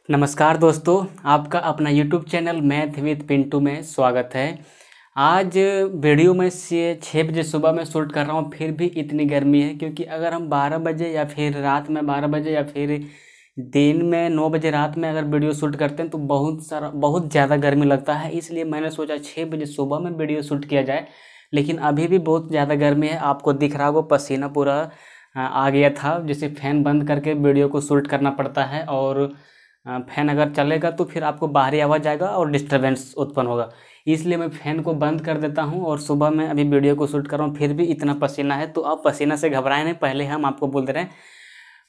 नमस्कार दोस्तों, आपका अपना YouTube channel math with Pintu में स्वागत है। आज वीडियो में से 6 बजे सुबह में शूट कर रहा हूँ, फिर भी इतनी गर्मी है क्योंकि अगर हम 12 बजे या फिर रात में 12 बजे या फिर दिन में 9 बजे रात में अगर वीडियो शूट करते हैं तो बहुत ज़्यादा गर्मी लगता है। इसलिए मैंने सोचा 6 बजे सुबह में वीडियो शूट किया जाए, लेकिन अभी भी बहुत ज़्यादा गर्मी है। आपको दिख रहा होगा पसीना पूरा आ गया था, जिसे फ़ैन बंद करके वीडियो को शूट करना पड़ता है और फैन अगर चलेगा तो फिर आपको बाहरी आवाज़ आएगा और डिस्टरबेंस उत्पन्न होगा। इसलिए मैं फ़ैन को बंद कर देता हूं और सुबह में अभी वीडियो को शूट कर रहा हूं, फिर भी इतना पसीना है। तो आप पसीना से घबराएं नहीं, पहले हम आपको बोल दे रहे हैं।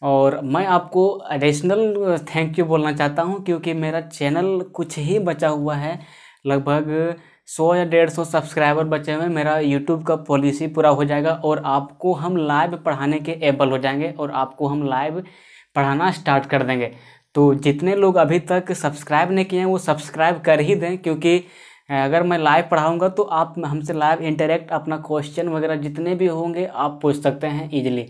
और मैं आपको एडिशनल थैंक यू बोलना चाहता हूं क्योंकि मेरा चैनल कुछ ही बचा हुआ है, लगभग 100 या 150 सब्सक्राइबर बचे हुए हैं। मेरा यूट्यूब का पॉलिसी पूरा हो जाएगा और आपको हम लाइव पढ़ाने के एबल हो जाएंगे और आपको हम लाइव पढ़ाना स्टार्ट कर देंगे। तो जितने लोग अभी तक सब्सक्राइब नहीं किए हैं वो सब्सक्राइब कर ही दें, क्योंकि अगर मैं लाइव पढ़ाऊंगा तो आप हमसे लाइव इंटरेक्ट अपना क्वेश्चन वगैरह जितने भी होंगे आप पूछ सकते हैं इजीली।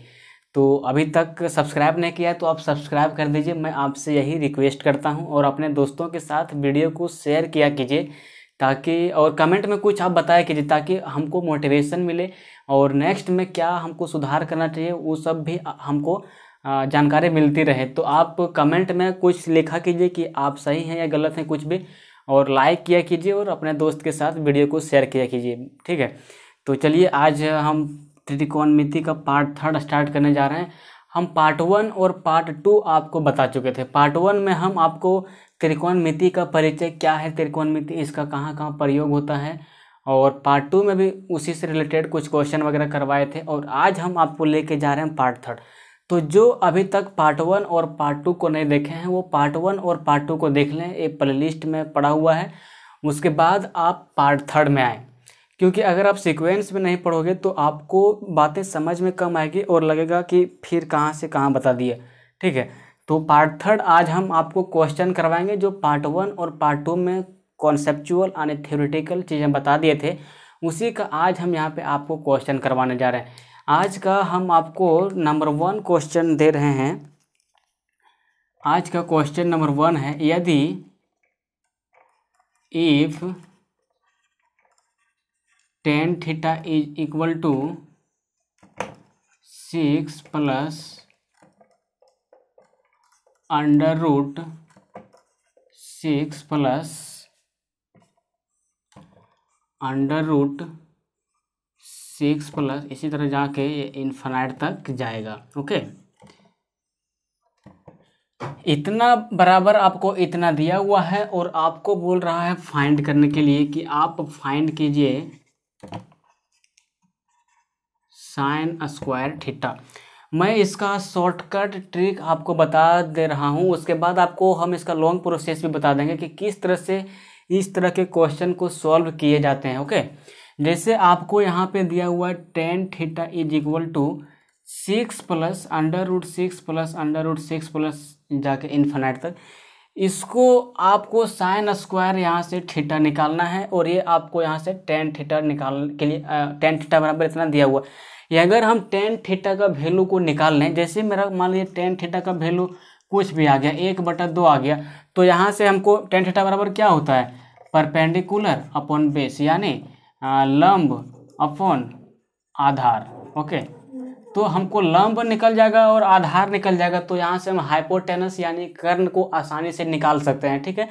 तो अभी तक सब्सक्राइब नहीं किया है तो आप सब्सक्राइब कर दीजिए, मैं आपसे यही रिक्वेस्ट करता हूं। और अपने दोस्तों के साथ वीडियो को शेयर किया कीजिए ताकि, और कमेंट में कुछ आप बताया कीजिए ताकि हमको मोटिवेशन मिले और नेक्स्ट में क्या हमको सुधार करना चाहिए वो सब भी हमको जानकारी मिलती रहे। तो आप कमेंट में कुछ लिखा कीजिए कि आप सही हैं या गलत हैं कुछ भी, और लाइक किया कीजिए और अपने दोस्त के साथ वीडियो को शेयर किया कीजिए, ठीक है। तो चलिए आज हम त्रिकोणमिति का पार्ट 3 स्टार्ट करने जा रहे हैं। हम पार्ट 1 और पार्ट 2 आपको बता चुके थे। पार्ट 1 में हम आपको त्रिकोणमिति का परिचय क्या है, त्रिकोणमिति इसका कहाँ कहाँ प्रयोग होता है, और पार्ट 2 में भी उसी से रिलेटेड कुछ क्वेश्चन वगैरह करवाए थे। और आज हम आपको लेके जा रहे हैं पार्ट 3। तो जो अभी तक पार्ट 1 और पार्ट 2 को नहीं देखे हैं वो पार्ट 1 और पार्ट 2 को देख लें, एक प्लेलिस्ट में पड़ा हुआ है। उसके बाद आप पार्ट 3 में आएँ, क्योंकि अगर आप सीक्वेंस में नहीं पढ़ोगे तो आपको बातें समझ में कम आएगी और लगेगा कि फिर कहाँ से कहाँ बता दिया, ठीक है। तो पार्ट 3 आज हम आपको क्वेश्चन करवाएंगे जो पार्ट 1 और पार्ट 2 में कॉन्सेप्चुअल यानी थ्योरेटिकल चीज़ें बता दिए थे, उसी का आज हम यहाँ पे आपको क्वेश्चन करवाने जा रहे हैं। आज का हम आपको नंबर 1 क्वेश्चन दे रहे हैं। आज का क्वेश्चन नंबर 1 है, यदि if tan theta is equal to 6 plus under root 6 plus under root 6 plus, इसी तरह जाके ये इन्फिनाइट तक जाएगा। ओके, इतना बराबर आपको इतना दिया हुआ है और आपको बोल रहा है फाइंड करने के लिए कि आप फाइंड कीजिए साइन स्क्वायर थीटा। मैं इसका शॉर्टकट ट्रिक आपको बता दे रहा हूँ, उसके बाद आपको हम इसका लॉन्ग प्रोसेस भी बता देंगे कि किस तरह से इस तरह के क्वेश्चन को सॉल्व किए जाते हैं। ओके, जैसे आपको यहाँ पे दिया हुआ है tan theta is equal to 6 plus under root 6 plus under root 6 plus जाके इन्फिनाइट तक। इसको आपको साइन स्क्वायर यहाँ से थीटा निकालना है और ये आपको यहाँ से tan थीटा निकालने के लिए tan थीटा बराबर इतना दिया हुआ है। अगर हम tan थीटा का वैल्यू को निकाल लें, जैसे मेरा मान लीजिए tan थीटा का वैल्यू कुछ भी आ गया, 1/2 आ गया, तो यहाँ से हमको tan थीटा बराबर क्या होता है, परपेंडिकुलर अपॉन बेस, यानी लंब अपॉन आधार। ओके, तो हमको लंब निकल जाएगा और आधार निकल जाएगा, तो यहाँ से हम हाइपोटेनस यानी कर्ण को आसानी से निकाल सकते हैं, ठीक है।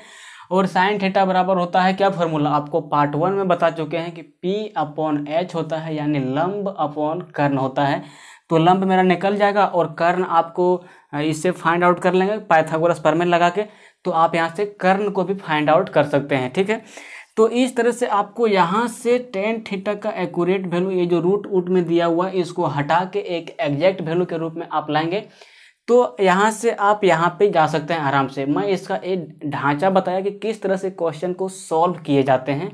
और साइन थीटा बराबर होता है क्या, फॉर्मूला आपको पार्ट 1 में बता चुके हैं कि P/H होता है, यानी लंब अपॉन कर्ण होता है। तो लंब मेरा निकल जाएगा और कर्ण आपको इससे फाइंड आउट कर लेंगे पाइथागोरस प्रमेय लगा के, तो आप यहाँ से कर्ण को भी फाइंड आउट कर सकते हैं, ठीक है। तो इस तरह से आपको यहाँ से tan थीटा का एक्यूरेट वैल्यू, ये जो रूट में दिया हुआ है, इसको हटा के एक एग्जैक्ट वैल्यू के रूप में आप लाएंगे, तो यहाँ से आप यहाँ पे जा सकते हैं आराम से। मैं इसका एक ढांचा बताया कि किस तरह से क्वेश्चन को सॉल्व किए जाते हैं,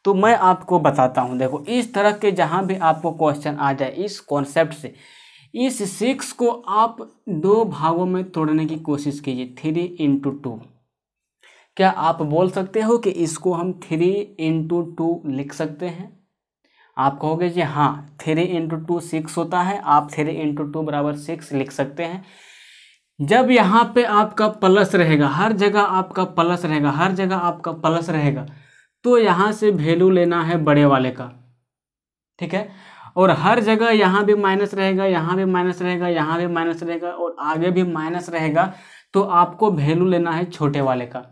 तो मैं आपको बताता हूँ। देखो, इस तरह के जहाँ भी आपको क्वेश्चन आ जाए इस कॉन्सेप्ट से, इस 6 को आप 2 भागों में तोड़ने की कोशिश कीजिए, 3/2। क्या आप बोल सकते हो कि इसको हम 3/2 लिख सकते हैं? आप कहोगे जी हाँ, 3 × 2 6 होता है, आप 3 × 2 = 6 लिख सकते हैं। जब यहाँ पे आपका प्लस रहेगा, हर जगह आपका प्लस रहेगा, हर जगह आपका प्लस रहेगा, तो यहाँ से वैल्यू लेना है बड़े वाले का, ठीक है। और हर जगह यहाँ भी माइनस रहेगा, यहाँ भी माइनस रहेगा, यहाँ भी माइनस रहेगा और आगे भी माइनस रहेगा, तो आपको वैल्यू लेना है छोटे वाले का।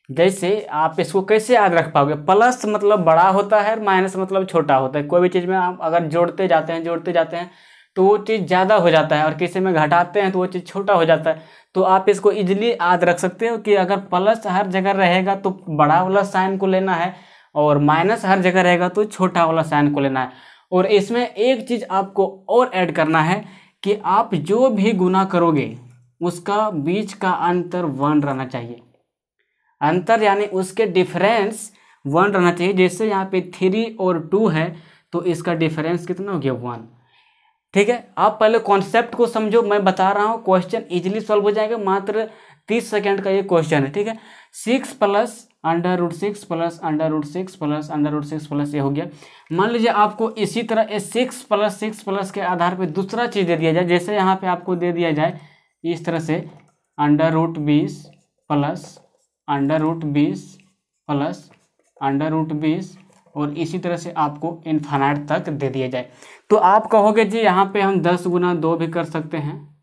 जैसे आप इसको कैसे याद रख पाओगे, प्लस मतलब बड़ा होता है, माइनस मतलब छोटा होता है। कोई भी चीज़ में आप अगर जोड़ते जाते हैं तो वो चीज़ ज़्यादा हो जाता है, और किसी में घटाते हैं तो वो चीज़ छोटा हो जाता है। तो आप इसको इजीली याद रख सकते हो कि अगर प्लस हर जगह रहेगा तो बड़ा वाला साइन को लेना है, और माइनस हर जगह रहेगा तो छोटा वाला साइन को लेना है। और इसमें एक चीज़ आपको और ऐड करना है कि आप जो भी गुना करोगे उसका बीच का अंतर 1 रहना चाहिए। अंतर यानी उसके डिफरेंस 1 रहना चाहिए। जैसे यहाँ पे 3 और 2 है तो इसका डिफरेंस कितना हो गया, 1, ठीक है। आप पहले कॉन्सेप्ट को समझो, मैं बता रहा हूँ, क्वेश्चन इजीली सॉल्व हो जाएगा, मात्र 30 सेकंड का ये क्वेश्चन है, ठीक है। 6 प्लस √6 प्लस √6 प्लस √6 प्लस ये हो गया। मान लीजिए आपको इसी तरह 6 प्लस के आधार पे दूसरा चीज़ दे दिया जाए, जैसे यहाँ पे आपको दे दिया जाए इस तरह से √20 प्लस √20 प्लस √20 और इसी तरह से आपको इन्फानाइट तक दे दिया जाए, तो आप कहोगे जी यहाँ पे हम 10 गुना 2 भी कर सकते हैं,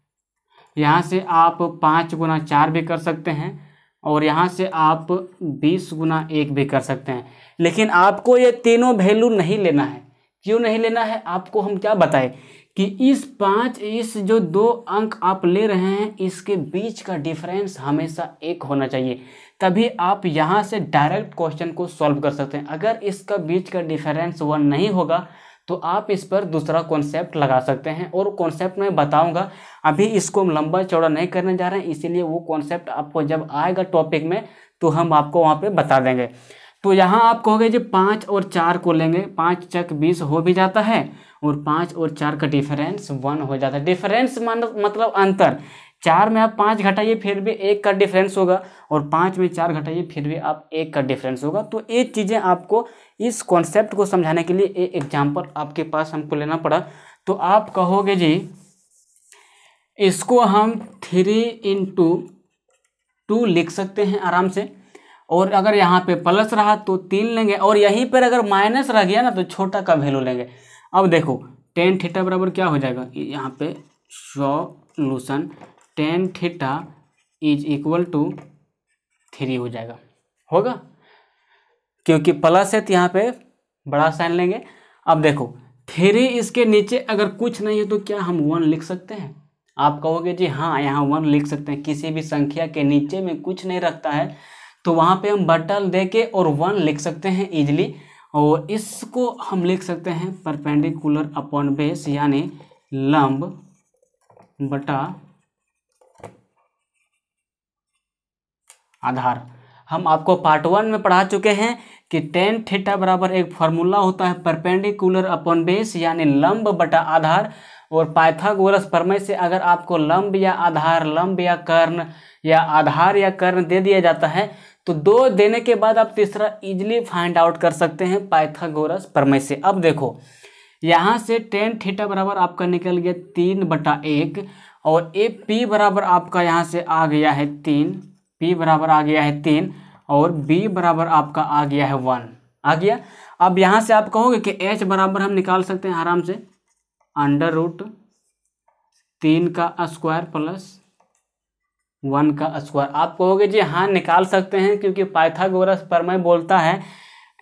यहाँ से आप 5 गुना 4 भी कर सकते हैं, और यहाँ से आप 20 गुना 1 भी कर सकते हैं। लेकिन आपको ये तीनों वैल्यू नहीं लेना है। क्यों नहीं लेना है, आपको हम क्या बताएं कि इस जो 2 अंक आप ले रहे हैं इसके बीच का डिफरेंस हमेशा 1 होना चाहिए, तभी आप यहाँ से डायरेक्ट क्वेश्चन को सॉल्व कर सकते हैं। अगर इसका बीच का डिफरेंस 1 नहीं होगा तो आप इस पर दूसरा कॉन्सेप्ट लगा सकते हैं, और कॉन्सेप्ट मैं बताऊंगा। अभी इसको हम लंबा चौड़ा नहीं करने जा रहे हैं, इसीलिए वो कॉन्सेप्ट आपको जब आएगा टॉपिक में तो हम आपको वहाँ पे बता देंगे। तो यहाँ आप कहोगे जी 5 और 4 को लेंगे, 5 चक 20 हो भी जाता है, और 5 और 4 का डिफरेंस 1 हो जाता है। डिफरेंस मतलब अंतर, 4 में आप 5 घटाइए फिर भी 1 का डिफरेंस होगा, और 5 में 4 घटाइए फिर भी आप 1 का डिफरेंस होगा। तो ये चीज़ें आपको इस कॉन्सेप्ट को समझाने के लिए एक एग्जाम्पल आपके पास हमको लेना पड़ा। तो आप कहोगे जी इसको हम 3 × 2 लिख सकते हैं आराम से, और अगर यहाँ पे प्लस रहा तो 3 लेंगे, और यहीं पर अगर माइनस रह गया ना तो छोटा का वैल्यू लेंगे। अब देखो tan थीटा बराबर क्या हो जाएगा, यहाँ पे सॉल्यूशन tan थीटा = 3 हो जाएगा, होगा, क्योंकि प्लस है तो यहाँ पे बड़ा साइन लेंगे। अब देखो 3 इसके नीचे अगर कुछ नहीं है तो क्या हम 1 लिख सकते हैं? आप कहोगे जी हाँ यहाँ 1 लिख सकते हैं। किसी भी संख्या के नीचे में कुछ नहीं रखता है तो वहाँ पे हम बटल दे के और 1 लिख सकते हैं इजीली, और इसको हम लिख सकते हैं परपेंडिकुलर अपॉन बेस, यानी लंब बटा आधार। हम आपको पार्ट 1 में पढ़ा चुके हैं कि tan थीटा बराबर एक फॉर्मूला होता है परपेंडिकुलर अपॉन बेस, यानी लंब बटा आधार। और पाइथागोरस प्रमेय से अगर आपको लंब या आधार, लंब या कर्ण, या आधार या कर्ण दे दिया जाता है तो 2 देने के बाद आप तीसरा इजीली फाइंड आउट कर सकते हैं पाइथागोरस प्रमेय से। अब देखो यहाँ से tan थीटा बराबर आपका निकल गया 3/1, और ए पी बराबर आपका यहाँ से आ गया है 3, p बराबर आ गया है 3, और b बराबर आपका आ गया है 1 आ गया। अब यहाँ से आप कहोगे कि h बराबर हम निकाल सकते हैं आराम से √3 का स्क्वायर प्लस 1 का स्क्वायर। आप कहोगे जी हाँ निकाल सकते हैं, क्योंकि पाइथागोरस प्रमेय बोलता है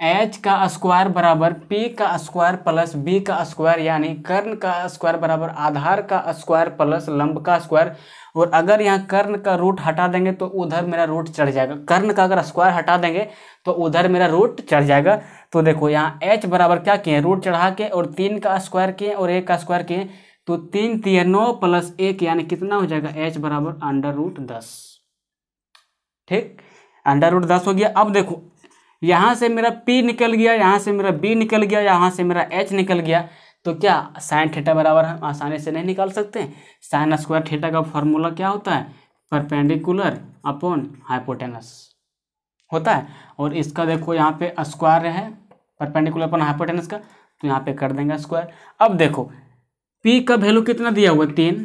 h का स्क्वायर बराबर p का स्क्वायर प्लस b का स्क्वायर, यानी कर्ण का स्क्वायर बराबर आधार का स्क्वायर प्लस लंब का स्क्वायर। और अगर यहाँ कर्ण का रूट हटा देंगे तो उधर मेरा रूट चढ़ जाएगा, कर्ण का अगर स्क्वायर हटा देंगे तो उधर मेरा रूट चढ़ जाएगा। तो देखो यहाँ h बराबर क्या किए, रूट चढ़ा के और 3 का स्क्वायर किए और 1 का स्क्वायर किए, तो 3 × 9 प्लस 1 यानी कितना हो जाएगा, h बराबर √10। ठीक, √10 हो गया। अब देखो यहाँ से मेरा p निकल गया, यहाँ से मेरा b निकल गया, यहाँ से मेरा h निकल गया, तो क्या साइन थीटा बराबर हम आसानी से नहीं निकाल सकते? साइन स्क्वायर थीटा का फॉर्मूला क्या होता है, परपेंडिकुलर अपॉन हाइपोटेनस होता है। और इसका देखो यहाँ पे स्क्वायर है परपेंडिकुलर अपॉन हाइपोटेनस का, तो यहाँ पे कर देंगे स्क्वायर। अब देखो p का वैल्यू कितना दिया हुआ है 3,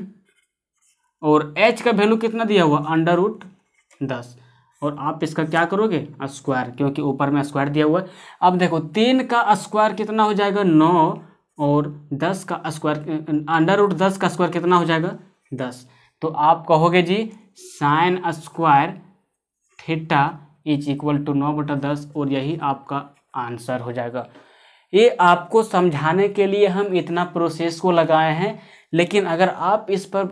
और h का वैल्यू कितना दिया हुआ √10, और आप इसका क्या करोगे स्क्वायर, क्योंकि ऊपर में स्क्वायर दिया हुआ है। अब देखो 3 का स्क्वायर कितना हो जाएगा 9, और 10 का स्क्वायर √10 का स्क्वायर कितना हो जाएगा 10। तो आप कहोगे जी sine square theta is equal to 9/10, और यही आपका आंसर हो जाएगा। ये आपको समझाने के लिए हम इतना प्रोसेस को लगाए हैं, लेकिन अगर आप इस पर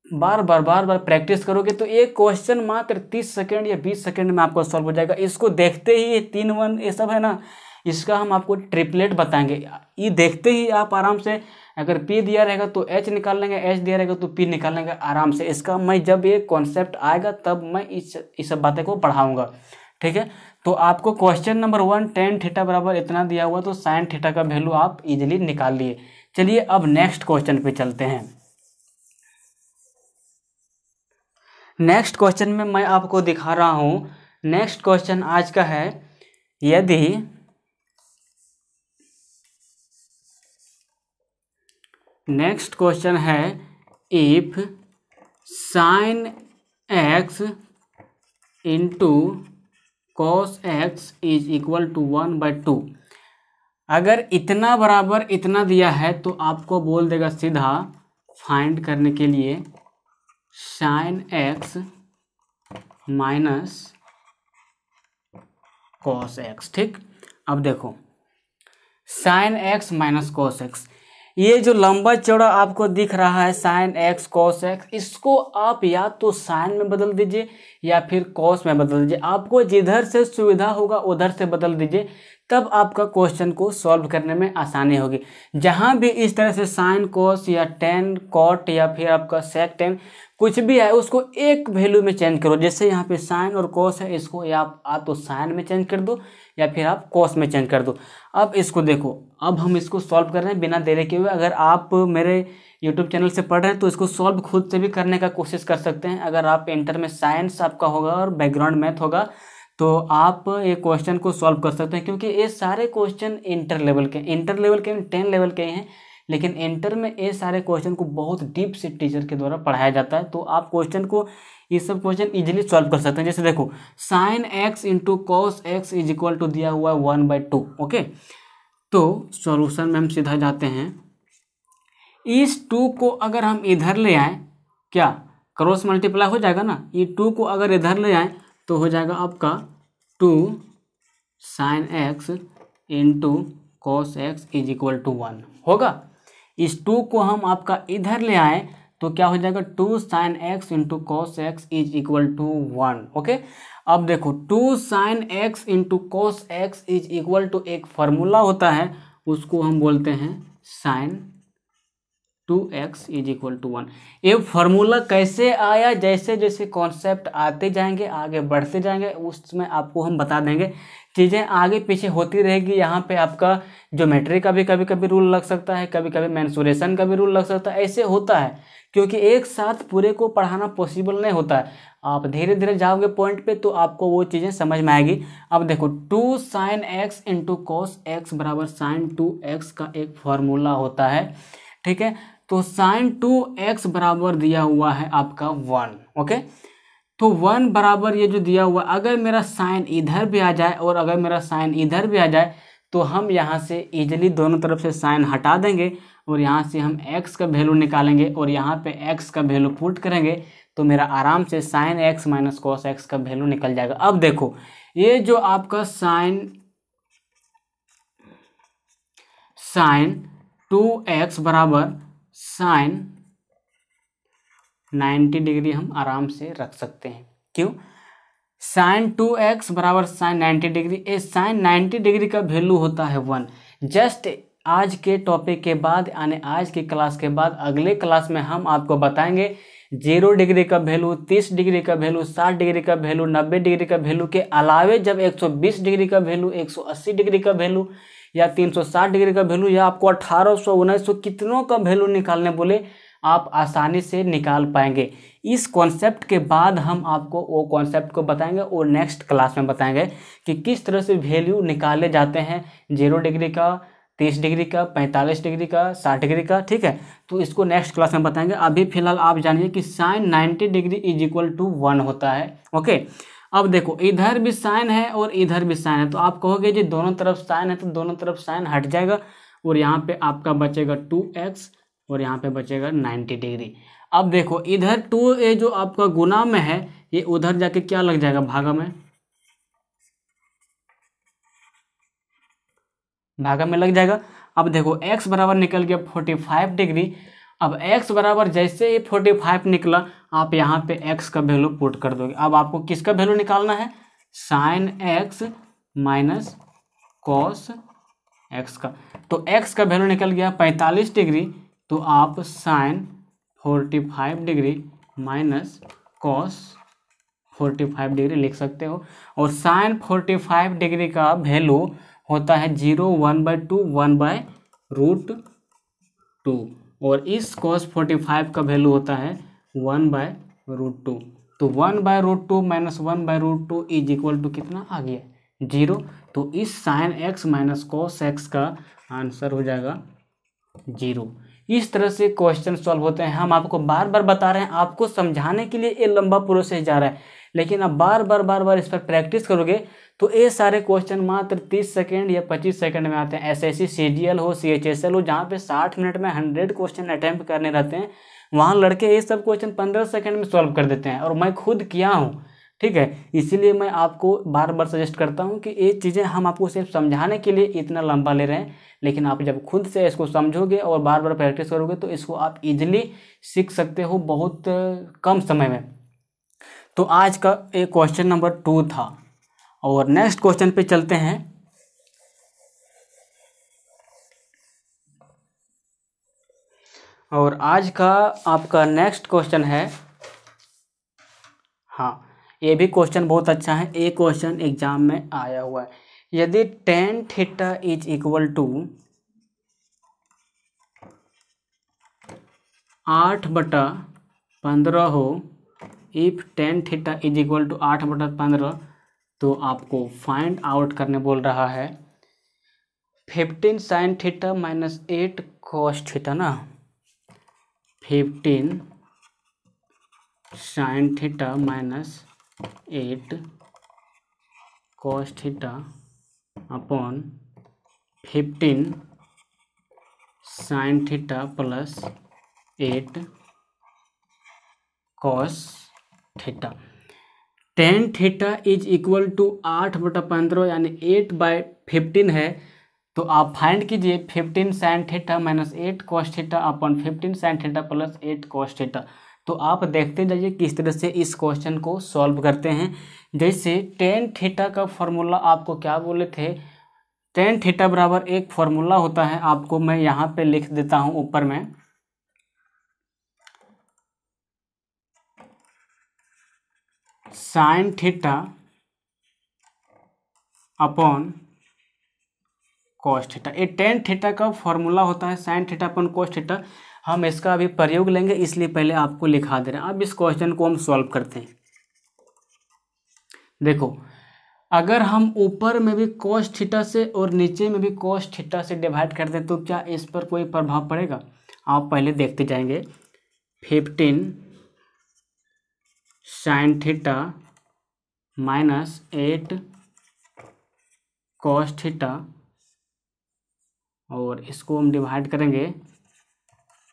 बार बार प्रैक्टिस करोगे तो ये क्वेश्चन मात्र 30 सेकेंड या 20 सेकेंड में आपको सॉल्व हो जाएगा। इसको देखते ही ये 3 1 ये सब है ना, इसका हम आपको ट्रिपलेट बताएंगे। ये देखते ही आप आराम से, अगर P दिया रहेगा तो H निकाल लेंगे, H दिया रहेगा तो P निकाल लेंगे आराम से। इसका मैं जब ये कॉन्सेप्ट आएगा तब मैं इस सब बातें को पढ़ाऊँगा, ठीक है। तो आपको क्वेश्चन नंबर 1 tan थीटा बराबर इतना दिया हुआ, तो साइन थीटा का वैल्यू आप इजीली निकाल लिए। चलिए अब नेक्स्ट क्वेश्चन पे चलते हैं। नेक्स्ट क्वेश्चन में मैं आपको दिखा रहा हूँ। नेक्स्ट क्वेश्चन आज का है, यदि नेक्स्ट क्वेश्चन है if sine x into cos x is equal to 1/2। अगर इतना बराबर इतना दिया है तो आपको बोल देगा सीधा फाइंड करने के लिए sine x minus cos x, ठीक। अब देखो sine x minus cos x, ये जो लंबा चौड़ा आपको दिख रहा है साइन x कॉस x, इसको आप या तो साइन में बदल दीजिए या फिर कॉस में बदल दीजिए। आपको जिधर से सुविधा होगा उधर से बदल दीजिए, तब आपका क्वेश्चन को सॉल्व करने में आसानी होगी। जहाँ भी इस तरह से साइन कॉस या टेन कॉट या फिर आपका सेक टेन कुछ भी है, उसको एक वैल्यू में चेंज करो। जैसे यहाँ पे साइन और कॉस है, इसको या आप तो साइन में चेंज कर दो या फिर आप कॉस में चेंज कर दो। अब इसको देखो, अब हम इसको सॉल्व कर रहे हैं बिना देरी के हुए। अगर आप मेरे यूट्यूब चैनल से पढ़ रहे हैं तो इसको सॉल्व खुद से भी करने का कोशिश कर सकते हैं। अगर आप इंटर में साइंस आपका होगा और बैकग्राउंड मैथ होगा तो आप ये क्वेश्चन को सॉल्व कर सकते हैं, क्योंकि ये सारे क्वेश्चन इंटर लेवल के 10 लेवल के हैं। लेकिन इंटर में ये सारे क्वेश्चन को बहुत डीप से टीचर के द्वारा पढ़ाया जाता है, तो आप क्वेश्चन को ये सब क्वेश्चन इजीली सॉल्व कर सकते हैं। जैसे देखो sine x into cos x is equal to दिया हुआ है 1/2। ओके, तो सॉल्यूशन में हम सीधा जाते हैं। इस 2 को अगर हम इधर ले आए, क्या क्रॉस मल्टीप्लाई हो जाएगा ना, ये 2 को अगर इधर ले आए तो हो जाएगा आपका 2 sine x into cos x is equal to 1 होगा। इस 2 को हम आपका इधर ले आए तो क्या हो जाएगा 2 sine x into cos x is equal to 1। Okay, अब देखो 2 sine x into cos x is equal to एक फार्मूला होता है, उसको हम बोलते हैं sign 2x is equal to 1। ये फार्मूला कैसे आया, जैसे जैसे कॉन्सेप्ट आते जाएंगे आगे बढ़ते जाएंगे उसमें आपको हम बता देंगे। चीज़ें आगे पीछे होती रहेगी। यहाँ पे आपका ज्योमेट्री का भी कभी कभी रूल लग सकता है, कभी कभी मेंसुरेशन का भी रूल लग सकता है। ऐसे होता है क्योंकि एक साथ पूरे को पढ़ाना पॉसिबल नहीं होता है। आप धीरे धीरे जाओगे पॉइंट पे तो आपको वो चीज़ें समझ में आएगी। अब देखो 2 sine x into cos x बराबर साइन 2x का एक फार्मूला होता है, ठीक है। तो साइन 2x बराबर दिया हुआ है आपका 1। ओके, तो 1 बराबर ये जो दिया हुआ, अगर मेरा साइन इधर भी आ जाए और अगर मेरा साइन इधर भी आ जाए तो हम यहाँ से इजीली दोनों तरफ से साइन हटा देंगे और यहाँ से हम x का वैल्यू निकालेंगे और यहाँ पे x का वैल्यू पुट करेंगे तो मेरा आराम से sine x minus cos x का वैल्यू निकल जाएगा। अब देखो ये जो आपका साइन 2x बराबर साइन 90 डिग्री हम आराम से रख सकते हैं। क्यों? साइन 2x बराबर साइन 90 डिग्री, ये साइन 90 डिग्री का वैल्यू होता है 1। जस्ट आज के टॉपिक के बाद यानी आज की क्लास के बाद अगले क्लास में हम आपको बताएंगे 0 डिग्री का वैल्यू, 30 डिग्री का वैल्यू, 60 डिग्री का वैल्यू, 90 डिग्री का वैल्यू के अलावे जब 120 डिग्री का वैल्यू, 180 डिग्री का वैल्यू या 360 डिग्री का वैल्यू या आपको 1800 1900 कितनों का वैल्यू निकालने बोले आप आसानी से निकाल पाएंगे। इस कॉन्सेप्ट के बाद हम आपको वो कॉन्सेप्ट को बताएंगे और नेक्स्ट क्लास में बताएंगे कि किस तरह से वैल्यू निकाले जाते हैं 0 डिग्री का, 30 डिग्री का, 45 डिग्री का, 60 डिग्री का, ठीक है। तो इसको नेक्स्ट क्लास में बताएंगे। अभी फिलहाल आप जानिए कि sine 90 degree is equal to 1 होता है। ओके, अब देखो इधर भी साइन है और इधर भी साइन है, तो आप कहोगे जी दोनों तरफ साइन है तो दोनों तरफ साइन हट जाएगा और यहाँ पे आपका बचेगा 2x और यहाँ पे बचेगा 90 डिग्री। अब देखो इधर 2a जो आपका गुना में है ये उधर जाके क्या लग जाएगा, भागा में, भागा में लग जाएगा। अब देखो x बराबर निकल गया 45 डिग्री। अब x बराबर जैसे ही 45 निकला आप यहाँ पे x का वैल्यू पुट कर दोगे। अब आपको किसका वैल्यू निकालना है, sine x minus cos x का। तो x का वैल्यू निकल गया 45 डिग्री, तो आप sine 45 degree minus cos 45 degree लिख सकते हो। और साइन 45 डिग्री का वैल्यू होता है 0, 1/2, 1/√2 और इस cos 45 का वैल्यू होता है 1/√2। तो 1/√2 माइनस 1/√2 इज इक्वल टू कितना आ गया, 0। तो इस sine x minus cos x का आंसर हो जाएगा 0। इस तरह से क्वेश्चन सॉल्व होते हैं। हम आपको बार बार बता रहे हैं, आपको समझाने के लिए ये लंबा प्रोसेस जा रहा है, लेकिन आप बार बार इस पर प्रैक्टिस करोगे तो ये सारे क्वेश्चन मात्र 30 सेकंड या 25 सेकंड में आते हैं। एसएससी सीजीएल हो, सीएचएसएल हो, जहाँ पे 60 मिनट में 100 क्वेश्चन अटैम्प्ट करने रहते हैं, वहाँ लड़के ये सब क्वेश्चन 15 सेकंड में सॉल्व कर देते हैं और मैं खुद किया हूँ, ठीक है। इसीलिए मैं आपको बार बार सजेस्ट करता हूँ कि ये चीज़ें हम आपको सिर्फ समझाने के लिए इतना लंबा ले रहे हैं, लेकिन आप जब खुद से इसको समझोगे और बार बार प्रैक्टिस करोगे तो इसको आप इजीली सीख सकते हो बहुत कम समय में। तो आज का एक क्वेश्चन नंबर 2 था और नेक्स्ट क्वेश्चन पे चलते हैं। और आज का आपका नेक्स्ट क्वेश्चन है, हाँ ये भी क्वेश्चन बहुत अच्छा है, एक क्वेश्चन एग्जाम में आया हुआ है। यदि tan theta is equal to 8/15 हो, if tan theta is equal to 8/15, तो आपको फाइंड आउट करने बोल रहा है 15 sine theta minus 8 cos theta ना, 15 sine theta minus 8 cos theta upon 15 sine theta plus 8 cos theta. tan theta is equal to 8/15 यानी 8/15 है, तो आप फाइंड कीजिए 15 sine theta minus 8 cos theta upon 15 sine theta plus 8 cos theta. तो आप देखते जाइए किस तरह से इस क्वेश्चन को सॉल्व करते हैं। जैसे tan थीटा का फॉर्मूला आपको क्या बोले थे, tan थीटा बराबर एक फॉर्मूला होता है, आपको मैं यहाँ पे लिख देता हूँ ऊपर में, sign theta upon cos theta. ये tan थीटा का फॉर्मूला होता है, sign theta upon cos theta. हम इसका अभी प्रयोग लेंगे, इसलिए पहले आपको लिखा दे रहे हैं। अब इस क्वेश्चन को हम सॉल्व करते हैं। देखो अगर हम ऊपर में भी कॉस थीटा से और नीचे में भी कॉस थीटा से डिवाइड कर दें तो क्या इस पर कोई प्रभाव पड़ेगा, आप पहले देखते जाएंगे। 15 sine theta minus 8 cos theta और इसको हम डिवाइड करेंगे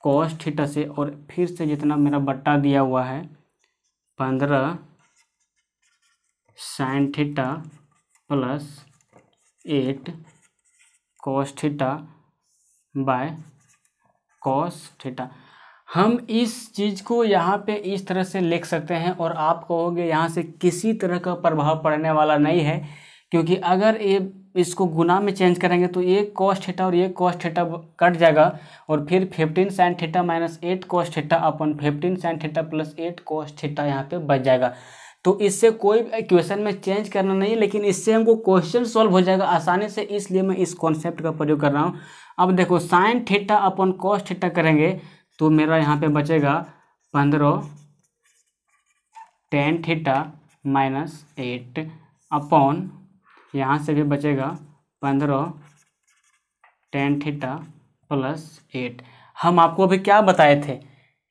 कॉस थीटा से, और फिर से जितना मेरा बट्टा दिया हुआ है 15 sine theta plus 8 cos theta by cos theta. हम इस चीज़ को यहाँ पे इस तरह से लिख सकते हैं और आप कहोगे यहाँ से किसी तरह का प्रभाव पड़ने वाला नहीं है, क्योंकि अगर ये इसको गुना में चेंज करेंगे तो ये कॉस थीटा और ये कॉस थीटा कट जाएगा और फिर 15 sine theta minus 8 cos theta upon 15 sine theta plus 8 cos theta यहाँ पे बच जाएगा। तो इससे कोई इक्वेशन में चेंज करना नहीं है, लेकिन इससे हमको क्वेश्चन सॉल्व हो जाएगा आसानी से, इसलिए मैं इस कॉन्सेप्ट का प्रयोग कर रहा हूँ। अब देखो साइन थीटा अपन कॉस थीटा करेंगे तो मेरा यहाँ पे बचेगा 15 tan थीटा माइनस 8 अपॉन यहाँ से भी बचेगा 15 tan थीटा प्लस 8। हम आपको अभी क्या बताए थे,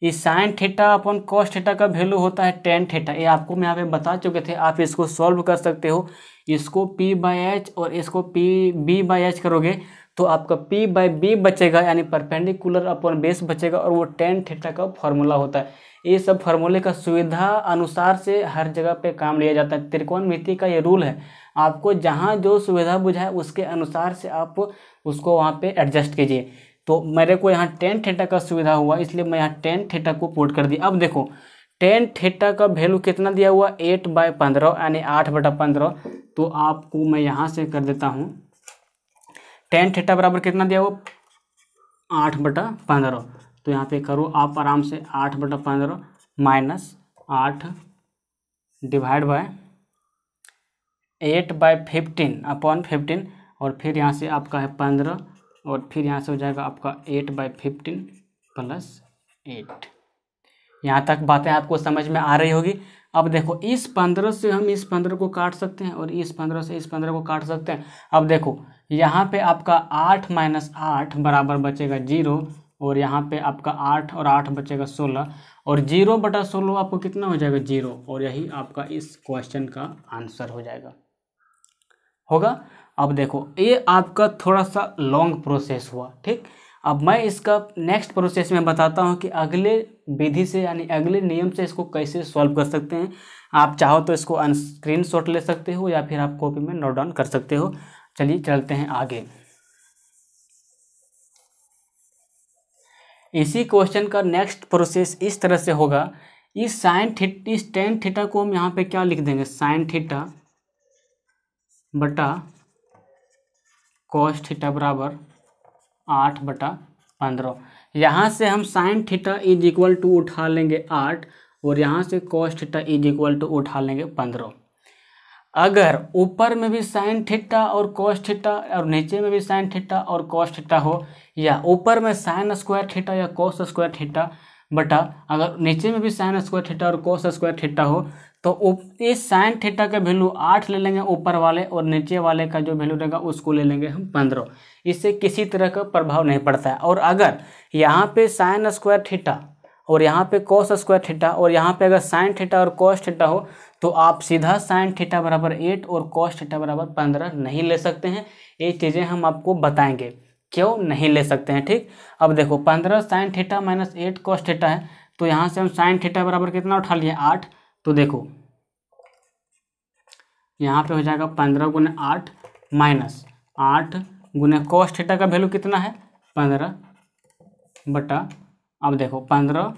इस sign theta upon cos theta का वैल्यू होता है tan थीटा, ये आपको मैं यहाँ पे बता चुके थे। आप इसको सॉल्व कर सकते हो, इसको p/h और इसको b/h करोगे तो आपका p/b बचेगा, यानी परपेंडिकुलर अपॉन बेस बचेगा, और वो tan थीटा का फॉर्मूला होता है। ये सब फार्मूले का सुविधा अनुसार से हर जगह पे काम लिया जाता है। त्रिकोणमिति का ये रूल है, आपको जहाँ जो सुविधा बुझाए उसके अनुसार से आप उसको वहाँ पे एडजस्ट कीजिए। तो मेरे को यहाँ tan थीटा का सुविधा हुआ, इसलिए मैं यहाँ tan थीटा को पुट कर दिया। अब देखो tan थीटा का वैल्यू कितना दिया हुआ, 8/15 यानी 8/15। तो आपको मैं यहाँ से कर देता हूँ, tan थीटा बराबर कितना दिया हुआ, 8/15। तो यहाँ पे करो आप आराम से, 8/15 माइनस 8 डिवाइड बाय 8/15 अपॉन 15, और फिर यहाँ से आपका है 15, और फिर यहाँ से हो जाएगा आपका 8/15 प्लस 8। यहाँ तक बातें आपको समझ में आ रही होगी। अब देखो इस 15 से हम इस 15 को काट सकते हैं, और इस 15 से इस 15 को काट सकते हैं। अब देखो यहाँ पे आपका 8 - 8 बराबर बचेगा 0, और यहाँ पे आपका 8 और 8 बचेगा 16, और 0/16 आपको कितना हो जाएगा, 0। और यही आपका इस क्वेश्चन का आंसर हो जाएगा, होगा। अब देखो ये आपका थोड़ा सा लॉन्ग प्रोसेस हुआ, ठीक। अब मैं इसका नेक्स्ट प्रोसेस में बताता हूँ कि अगले विधि से यानी अगले नियम से इसको कैसे सॉल्व कर सकते हैं। आप चाहो तो इसको स्क्रीनशॉट ले सकते हो, या फिर आप कॉपी में नोट डाउन कर सकते हो। चलिए चलते हैं आगे। इसी क्वेश्चन का नेक्स्ट प्रोसेस इस तरह से होगा, इस tan थीटा को हम यहाँ पे क्या लिख देंगे, sin थीटा बटा cos थीटा बराबर 8/15। यहाँ से हम sin theta is equal to उठा लेंगे 8, और यहाँ से cos theta is equal to उठा लेंगे 15। अगर ऊपर में भी sin थीटा और cos थीटा और नीचे में भी sin थीटा और cos थीटा हो, या ऊपर में sin स्क्वायर थीटा या cos स्क्वायर थीटा बटा अगर नीचे में भी sin स्क्वायर थीटा और cos स्क्वायर थीटा हो, तो इस sin थीटा का वैल्यू 8 ले लेंगे ऊपर वाले, और नीचे वाले का जो वैल्यू रहेगा उसको ले लेंगे हम 15। इससे किसी तरह का प्रभाव नहीं पड़ता है। और अगर यहाँ पे sin स्क्वायर थीटा और यहाँ पे cos स्क्वायर थीटा, और यहाँ पे अगर sin थीटा और cos थीटा हो, तो आप सीधा sin थीटा बराबर 8 और cos थीटा बराबर 15 नहीं ले सकते हैं। ये चीज़ें हम आपको बताएंगे क्यों नहीं ले सकते हैं, ठीक। अब देखो 15 sin theta minus 8 cos theta है, तो यहाँ से हम sin थीटा बराबर कितना उठा लिए, 8। तो देखो यहाँ पे हो जाएगा 15 × 8 माइनस 8 × cos थीटा का वैल्यू कितना है, 15 बटा, अब देखो 15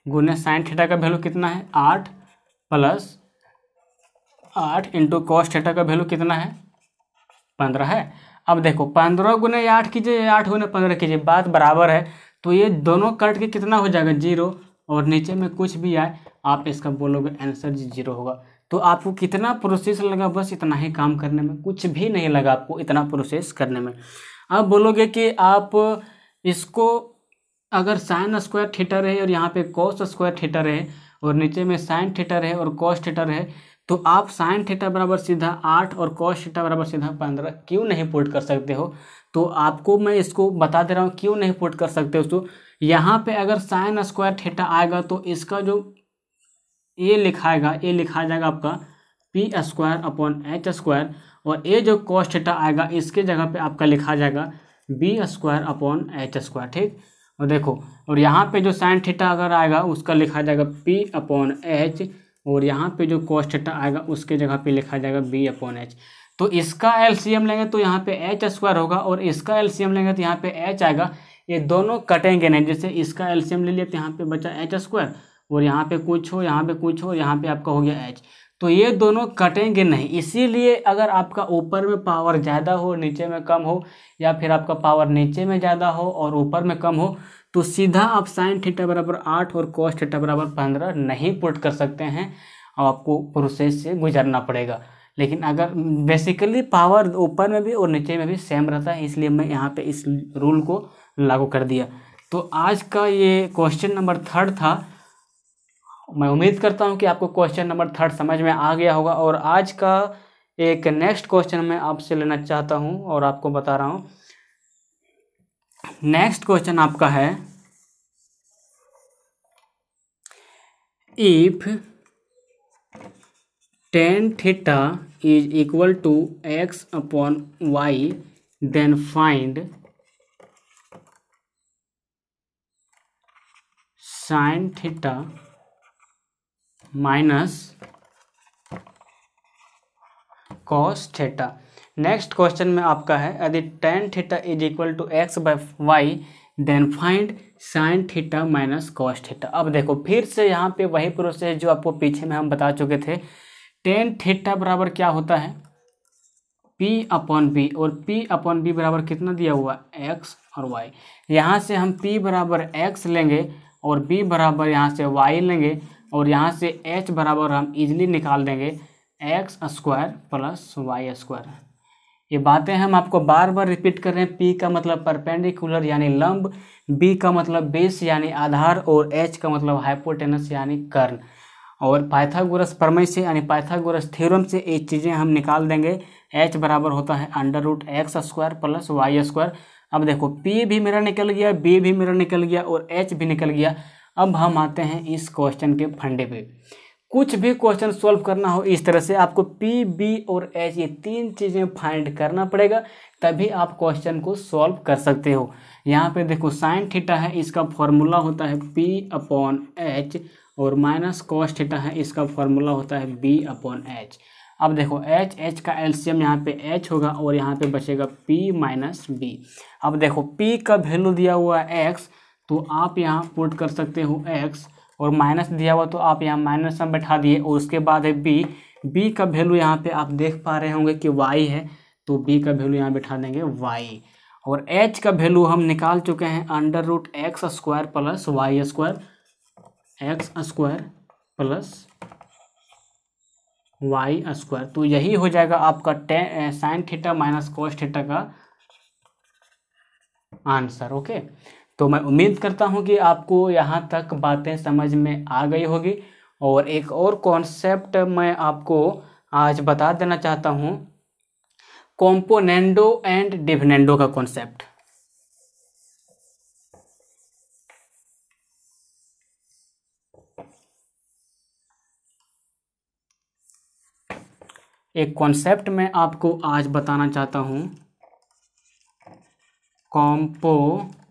× sin थीटा का वैल्यू कितना है, 8 प्लस 8 इंटू cos थीटा का वैल्यू कितना है, 15 है। अब देखो 15 × 8 कीजिए, 8 × 15 कीजिए, बात बराबर है। तो ये दोनों कट के कितना हो जाएगा, 0, और नीचे में कुछ भी आए आप इसका बोलोगे आंसर 0 होगा। तो आपको कितना प्रोसेस लगा, बस इतना ही काम करने में, कुछ भी नहीं लगा आपको इतना प्रोसेस करने में। अब बोलोगे कि आप इसको अगर sin स्क्वायर थीटा रहे और यहाँ पे cos स्क्वायर थीटा रहे, और नीचे में sin थीटा रहे और cos थीटा रहे, तो आप sin थीटा बराबर सीधा 8 और cos थीटा बराबर सीधा 15 क्यों नहीं पुट कर सकते हो। तो आपको मैं इसको बता दे रहा हूँ क्यों नहीं पुट कर सकते हो। तो यहाँ पे अगर sin स्क्वायर थीटा आएगा तो इसका जो ये लिखाएगा, ये लिखा जाएगा आपका p² / h², और ये जो cos थीटा आएगा इसके जगह पे आपका लिखा जाएगा b² / h², ठीक। और देखो, और यहाँ पे जो sin थीटा अगर आएगा उसका लिखा जाएगा p/h, और यहाँ पे जो cos थीटा आएगा उसके जगह पे लिखा जाएगा b/h। तो इसका एलसीएम लेंगे तो यहाँ पे h² होगा, और इसका एलसीएम लेंगे तो यहाँ पे h आएगा। ये दोनों कटेंगे नहीं, जैसे इसका एलसीएम ले लिया तो यहाँ पे बचा h², और यहाँ पे कुछ हो, यहाँ पे कुछ हो, यहाँ पे आपका हो गया h। तो ये दोनों कटेंगे नहीं, इसीलिए अगर आपका ऊपर में पावर ज़्यादा हो नीचे में कम हो, या फिर आपका पावर नीचे में ज़्यादा हो और ऊपर में कम हो, तो सीधा आप sin थीटा बराबर 8 और cos थीटा बराबर 15 नहीं पुट कर सकते हैं, और आपको प्रोसेस से गुजरना पड़ेगा। लेकिन अगर बेसिकली पावर ऊपर में भी और नीचे में भी सेम रहता है, इसलिए मैं यहाँ पे इस रूल को लागू कर दिया। तो आज का ये क्वेश्चन नंबर 3 था। मैं उम्मीद करता हूँ कि आपको क्वेश्चन नंबर 3 समझ में आ गया होगा, और आज का एक नेक्स्ट क्वेश्चन मैं आपसे लेना चाहता हूं और आपको बता रहा हूं। नेक्स्ट क्वेश्चन आपका है, if tan theta is equal to x upon y then find sin theta minus cos theta. Next question में आपका है, यदि tan theta is equal to x by y then find sin theta minus cos theta. अब देखो फिर से यहाँ पे वही प्रोसेस जो आपको पीछे में हम बता चुके थे। tan थीटा बराबर क्या होता है, p अपॉन बी, और p अपॉन बी बराबर कितना दिया हुआ x और y। यहाँ से हम p बराबर x लेंगे और b बराबर यहाँ से y लेंगे, और यहाँ से h बराबर हम इजीली निकाल देंगे x square plus y square. ये बातें हम आपको बार बार रिपीट कर रहे हैं। P का मतलब परपेंडिकुलर यानी लंब, B का मतलब बेस यानी आधार, और H का मतलब हाइपोटेनस यानी कर्ण। और पाइथागोरस प्रमेय से यानी पाइथागोरस थ्योरम से ये चीज़ें हम निकाल देंगे। H बराबर होता है under root x square plus y square. अब देखो P भी मेरा निकल गया, B भी मेरा निकल गया और H भी निकल गया। अब हम आते हैं इस क्वेश्चन के फंडे पे। कुछ भी क्वेश्चन सॉल्व करना हो इस तरह से आपको P, B और H ये तीन चीज़ें फाइंड करना पड़ेगा, तभी आप क्वेश्चन को सॉल्व कर सकते हो। यहाँ पे देखो साइन थीटा है, इसका फॉर्मूला होता है P अपॉन H, और माइनस कॉस थीटा है, इसका फॉर्मूला होता है B अपॉन H। अब देखो H का एलसीएम यहाँ पे H होगा और यहाँ पे बचेगा P माइनस B। अब देखो P का वैल्यू दिया हुआ है X, तो आप यहाँ पुट कर सकते हो X, और माइनस दिया हुआ तो आप यहाँ माइनस में बैठा दिए, और उसके बाद है B का वैल्यू यहाँ पे आप देख पा रहे होंगे कि Y है, तो B का वैल्यू यहाँ बैठा देंगे Y। और H का वैल्यू हम निकाल चुके हैं under root x square plus y square, x square plus y square. तो यही हो जाएगा आपका sine theta minus cos theta का आंसर। ओके, तो मैं उम्मीद करता हूं कि आपको यहाँ तक बातें समझ में आ गई होगी। और एक और कॉन्सेप्ट मैं आपको आज बता देना चाहता हूं, कॉम्पोनेंडो एंड डिविडेंडो का कॉन्सेप्ट। एक कॉन्सेप्ट मैं आपको आज बताना चाहता हूं, कॉम्पोनेंडो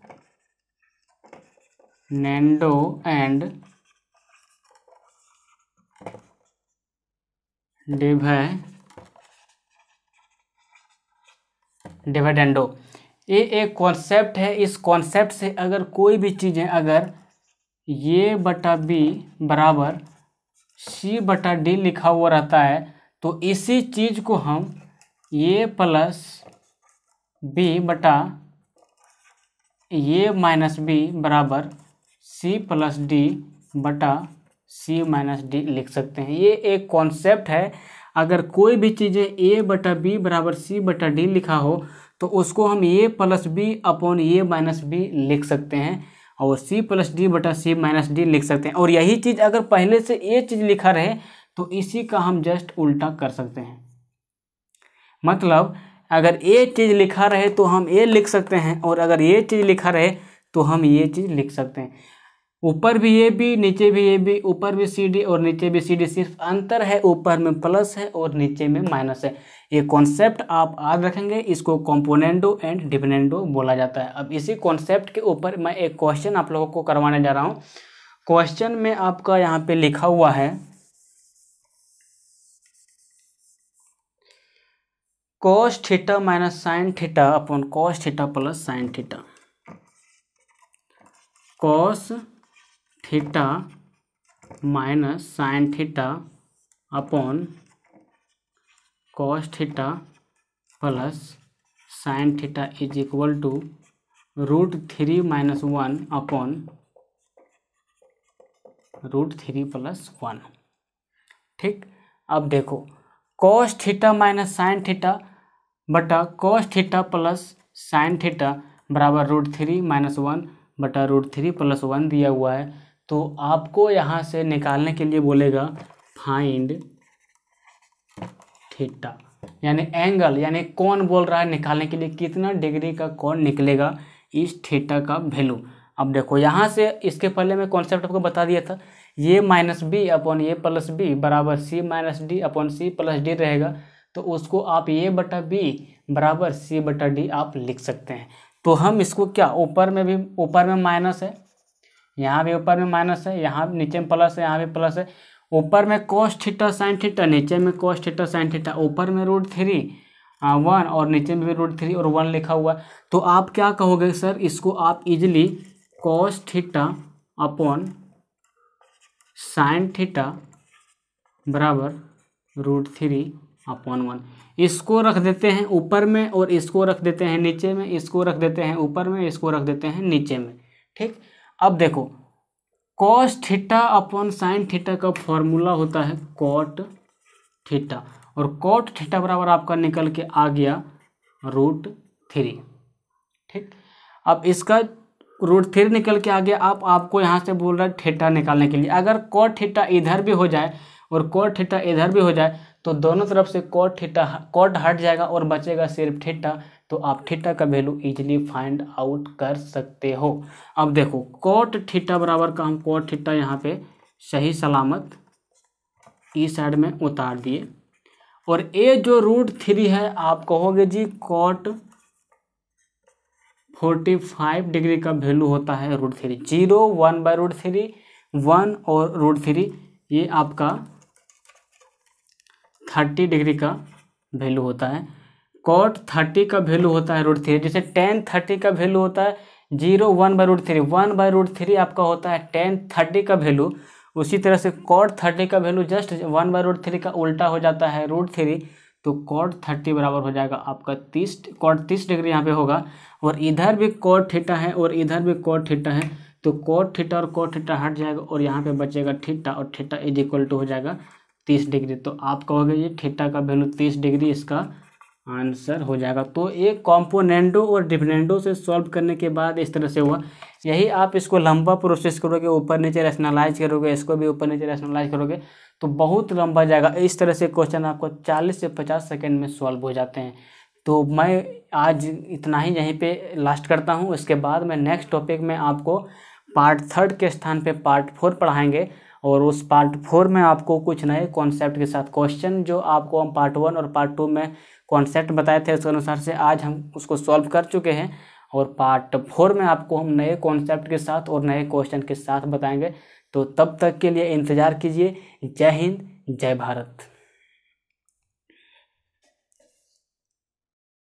एंड डिविडेंडो। ये एक कॉन्सेप्ट है। इस कॉन्सेप्ट से अगर कोई भी चीज़ें, अगर ये बटा बी बराबर सी बटा डी लिखा हुआ रहता है, तो इसी चीज़ को हम ये प्लस बी बटा ये माइनस बी बराबर सी प्लस डी बटा सी माइनस डी लिख सकते हैं। ये एक कॉन्सेप्ट है। अगर कोई भी चीज़ें ए बटा बी बराबर सी बटा डी लिखा हो, तो उसको हम ए प्लस बी अपॉन ए माइनस बी लिख सकते हैं, और सी प्लस डी बटा सी माइनस डी लिख सकते हैं। और यही चीज़ अगर पहले से ये चीज़ लिखा रहे, तो इसी का हम जस्ट उल्टा कर सकते हैं। मतलब अगर ये चीज़ लिखा रहे तो हम ये लिख सकते हैं, और अगर ये चीज़ लिखा रहे तो हम ये चीज़ लिख सकते हैं। ऊपर भी ये बी, नीचे भी ये बी, ऊपर भी सी डी और नीचे भी सी डी, सिर्फ अंतर है ऊपर में प्लस है और नीचे में माइनस है। ये कॉन्सेप्ट आप याद रखेंगे, इसको कॉम्पोनेंडो एंड डिविडेंडो बोला जाता है। अब इसी कॉन्सेप्ट के ऊपर मैं एक क्वेश्चन आप लोगों को करवाने जा रहा हूँ। क्वेश्चन में आपका यहाँ पे लिखा हुआ है, cos theta minus sine theta upon cos theta plus sine theta. Cos theta minus sine theta upon cos theta plus sine theta is equal to √3 - 1 upon √3 + 1। ठीक, अब देखो cos theta minus sine theta बटा cos theta plus sine theta बराबर √3 - 1 बटा √3 + 1 दिया हुआ है। तो आपको यहाँ से निकालने के लिए बोलेगा फाइंड थीटा। यानी एंगल यानी कौन बोल रहा है निकालने के लिए कितना डिग्री का कौन निकलेगा इस थीटा का वैल्यू। अब देखो यहाँ से इसके पहले मैं कॉन्सेप्ट आपको बता दिया था, ये माइनस बी अपॉन ये प्लस बी बराबर C minus D upon C plus D रहेगा। तो उसको आप ये बटा बी बराबर सी बटा डी आप लिख सकते हैं। तो हम इसको क्या, ऊपर में माइनस है, यहाँ भी ऊपर में माइनस है, यहाँ नीचे में प्लस है, यहाँ भी प्लस है। ऊपर में cos थीटा साइन थीटा, नीचे में cos थीटा साइन थीटा, ऊपर में √3 1 और नीचे में भी √3 और 1 लिखा हुआ। तो आप क्या कहोगे सर, इसको आप easily cos theta upon sine theta बराबर √3/1 इसको रख देते हैं ऊपर में और इसको रख देते हैं नीचे में, इसको रख देते हैं ऊपर में, इसको रख देते हैं नीचे में। ठीक, अब देखो cos theta upon sine theta का फॉर्मूला होता है cot थीटा, और cot थीटा बराबर आपका निकल के आ गया √3। ठीक, अब इसका √3 निकल के आ गया। आपको यहाँ से बोल रहा है थीटा निकालने के लिए। अगर cot थीटा इधर भी हो जाए और cot थीटा इधर भी हो जाए तो दोनों तरफ से cot हट जाएगा और बचेगा सिर्फ थीटा। तो आप थीटा का वैल्यू इजीली फाइंड आउट कर सकते हो। अब देखो cot थीटा बराबर का हम cot थीटा यहाँ पे सही सलामत इस साइड में उतार दिए, और ये जो √3 है आप कहोगे जी cot 45 डिग्री का वैल्यू होता है √3। 0 1/√3 1 और √3 ये आपका 30 डिग्री का वैल्यू होता है। cot 30 का वैल्यू होता है √3, जैसे tan 30 का वैल्यू होता है 0 1/√3 1/√3 आपका होता है tan 30 का वैल्यू। उसी तरह से cot 30 का वैल्यू जस्ट 1/√3 का उल्टा हो जाता है √3। तो cot 30 बराबर हो जाएगा आपका cot 30 डिग्री यहाँ पे होगा, और इधर भी cot थीटा है और इधर भी cot थीटा है। तो cot थीटा और cot थीटा हट जाएगा और यहाँ पे बचेगा थीटा, और थीटा इज इक्वल टू हो जाएगा 30 डिग्री। तो आप कहोगे ये थीटा का वैल्यू 30 डिग्री इसका आंसर हो जाएगा। तो एक कॉम्पोनेंडो और डिविडेंडो से सॉल्व करने के बाद इस तरह से हुआ। यही आप इसको लंबा प्रोसेस करोगे, ऊपर नीचे रैशनलाइज करोगे, इसको भी ऊपर नीचे रैशनलाइज करोगे तो बहुत लंबा जाएगा। इस तरह से क्वेश्चन आपको 40 से 50 सेकंड में सॉल्व हो जाते हैं। तो मैं आज इतना ही यहीं पे लास्ट करता हूँ। इसके बाद मैं नेक्स्ट टॉपिक में आपको पार्ट 3 के स्थान पे पार्ट 4 पढ़ाएंगे, और उस पार्ट 4 में आपको कुछ नए कॉन्सेप्ट के साथ क्वेश्चन जो आपको हम पार्ट 1 और पार्ट 2 में कॉन्सेप्ट बताए थे उसके अनुसार से आज हम उसको सॉल्व कर चुके हैं, और पार्ट 4 में आपको हम नए कॉन्सेप्ट के साथ और नए क्वेश्चन के साथ बताएंगे। तो तब तक के लिए इंतज़ार कीजिए। जय हिंद, जय भारत।